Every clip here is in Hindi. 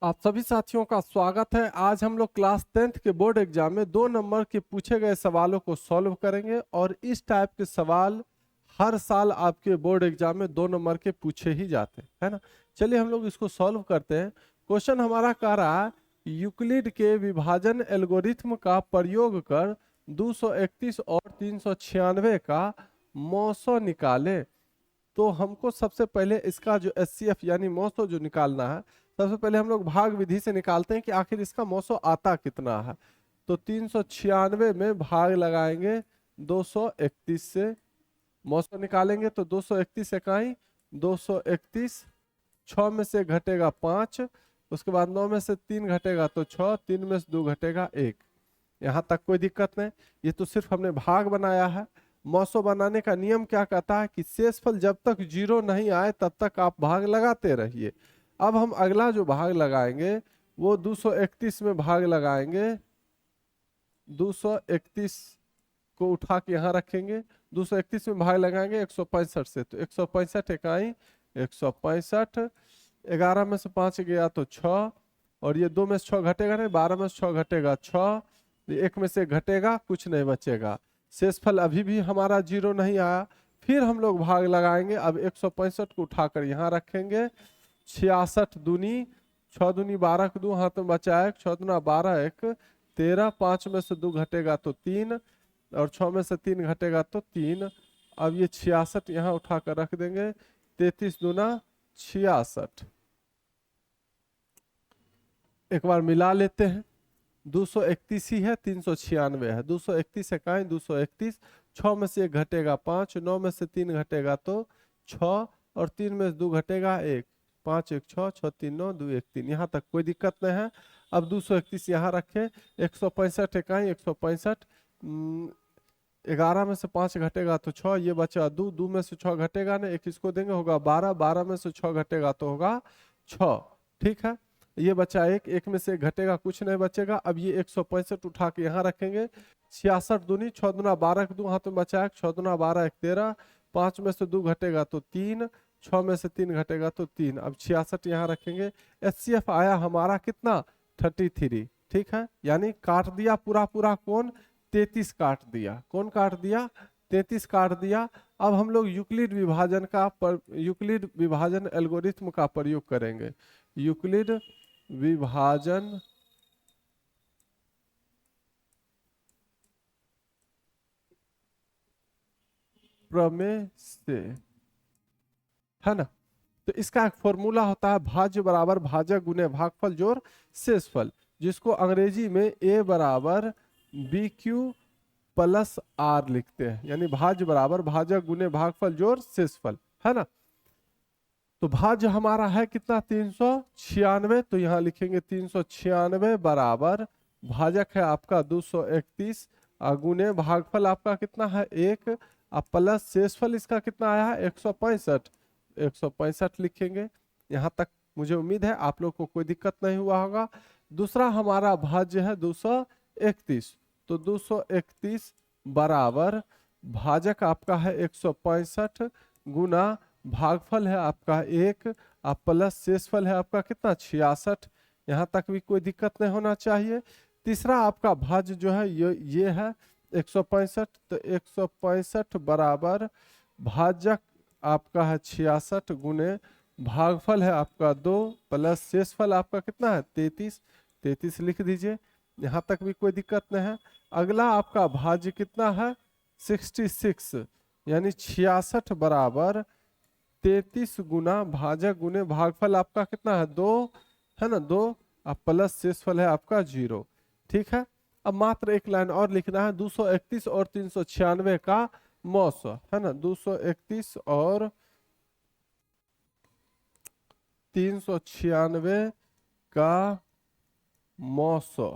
आप सभी साथियों का स्वागत है। आज हम लोग क्लास 10th के बोर्ड एग्जाम में 2 नंबर के पूछे गए सवालों को सॉल्व करेंगे और इस टाइप के सवाल हर साल आपके बोर्ड एग्जाम में 2 नंबर के पूछे ही जाते हैं, है ना। चलिए हम लोग इसको सॉल्व करते हैं। क्वेश्चन हमारा कह रहा है यूक्लिड के विभाजन एल्गोरिथ्म का प्रयोग कर 231 और 396 का मौसो निकाले। तो हमको सबसे पहले इसका जो एचसीएफ यानी मौसो जो निकालना है, सबसे पहले हम लोग भाग विधि से निकालते हैं कि आखिर इसका मौसो आता कितना है। तो 396 में भाग लगाएंगे 231 से, मौसो निकालेंगे तो 231 इकाई 231, 6 में से घटेगा 5, उसके बाद 9 में से 3 घटेगा तो 6, 3 में से 2 घटेगा 1। यहाँ तक कोई दिक्कत नहीं। ये तो सिर्फ हमने भाग बनाया है। मौसो बनाने का नियम क्या कहता है कि शेषफल जब तक 0 नहीं आए तब तक आप भाग लगाते रहिए। अब हम अगला जो भाग लगाएंगे वो 231 में भाग लगाएंगे। 231 को उठा के यहाँ रखेंगे, 231 में भाग लगाएंगे 165 से, तो 165 इकाई 165, 11 में से 5 गया तो 6, और ये 2 में से 6 घटेगा नहीं, 12 में से 6 घटेगा 6, 1 में से घटेगा कुछ नहीं बचेगा। शेषफल अभी भी हमारा 0 नहीं आया। फिर हम लोग भाग लगाएंगे। अब 165 को उठाकर यहाँ रखेंगे। 66 दूनी 6 दूनी 12 को 2 हाथ में बचा 1, 6 दूना 12, 1 13, 5 में से 2 घटेगा तो 3, और 6 में से 3 घटेगा तो 3। अब ये 66 यहाँ उठाकर रख देंगे। 33 दूना 66। एक बार मिला लेते हैं। 231 ही है, 396 है। 231 इकाई 231, 6 में से 1 घटेगा 5, 9 में से 3 घटेगा तो 6, और 3 में से 2 घटेगा 1, 5 1 6, 6 3 9, 2 1 3। यहाँ तक कोई दिक्कत नहीं है। अब 231 यहाँ रखें। 165 इकाई 165, 11 में से 5 घटेगा तो 6, ये बचा 2, 2 में से 6 घटेगा ना, एक इसको देंगे होगा 12, 12 में से 6 घटेगा तो होगा 6। ठीक है, ये बचा 1, 1 में से घटेगा कुछ नहीं बचेगा। अब ये 165 उठा के यहाँ रखेंगे। 66 दूनी 6 दूना 12 के 2 हाथ में बचा 1, 6 दूना 12, 1 13, 5 में से 2 घटेगा तो 3, 6 में से 3 घटेगा तो 3। अब 66 यहाँ रखेंगे। एचसीएफ आया हमारा कितना, 33। ठीक है, यानी काट दिया पूरा पूरा कौन, 33 काट दिया। कौन काट दिया, 33 काट दिया। अब हम लोग यूक्लिड विभाजन एल्गोरिथ्म का प्रयोग करेंगे। यूक्लिड विभाजन प्रमेय से, है ना। तो इसका एक फॉर्मूला होता है भाज्य बराबर भाजक गुने भागफल जोड़ शेषफल, जिसको अंग्रेजी में a बराबर बी क्यू प्लस आर लिखते हैं, यानी भाज्य बराबर भाजक गुने भागफल जोड़ शेषफल, है ना। तो भाज्य हमारा है कितना, 396। तो यहाँ लिखेंगे 396 बराबर भाजक है आपका 231, गुने भागफल आपका कितना है 1, प्लस शेषफल इसका कितना आया है 165। 165 लिखेंगे। यहाँ तक मुझे उम्मीद है आप लोग को कोई दिक्कत नहीं हुआ होगा। दूसरा हमारा भाज्य है 231, तो 231 बराबर भाजक आपका है 165 गुना भागफल है आपका 1, प्लस शेषफल है आपका कितना 66। यहाँ तक भी कोई दिक्कत नहीं होना चाहिए। तीसरा आपका भाज्य जो है ये है 165, तो 165 बराबर भाजक आपका है 66 गुने भागफल है आपका 2, प्लस शेषफल आपका कितना है 33। 33 लिख दीजिए। यहाँ तक भी कोई दिक्कत नहीं है। अगला आपका भाज्य कितना है 66, यानी 66 बराबर 33 गुना भाजक गुने भागफल आपका कितना है 2, है ना 2, प्लस शेषफल है आपका 0। ठीक है, अब मात्र एक लाइन और लिखना है। 231 और 396 का मौसो, है ना। 231 और 396 का मौसो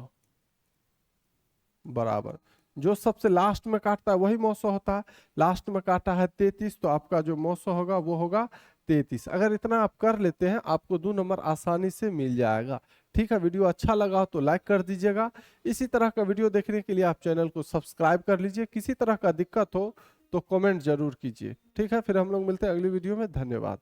बराबर, जो सबसे लास्ट में काटता है वही मौसो होता है। लास्ट में काटा है 33, तो आपका जो मौसो होगा वो होगा 33। अगर इतना आप कर लेते हैं आपको 2 नंबर आसानी से मिल जाएगा। ठीक है, वीडियो अच्छा लगा तो लाइक कर दीजिएगा। इसी तरह का वीडियो देखने के लिए आप चैनल को सब्सक्राइब कर लीजिए। किसी तरह का दिक्कत हो तो कमेंट जरूर कीजिए। ठीक है, फिर हम लोग मिलते हैं अगली वीडियो में। धन्यवाद।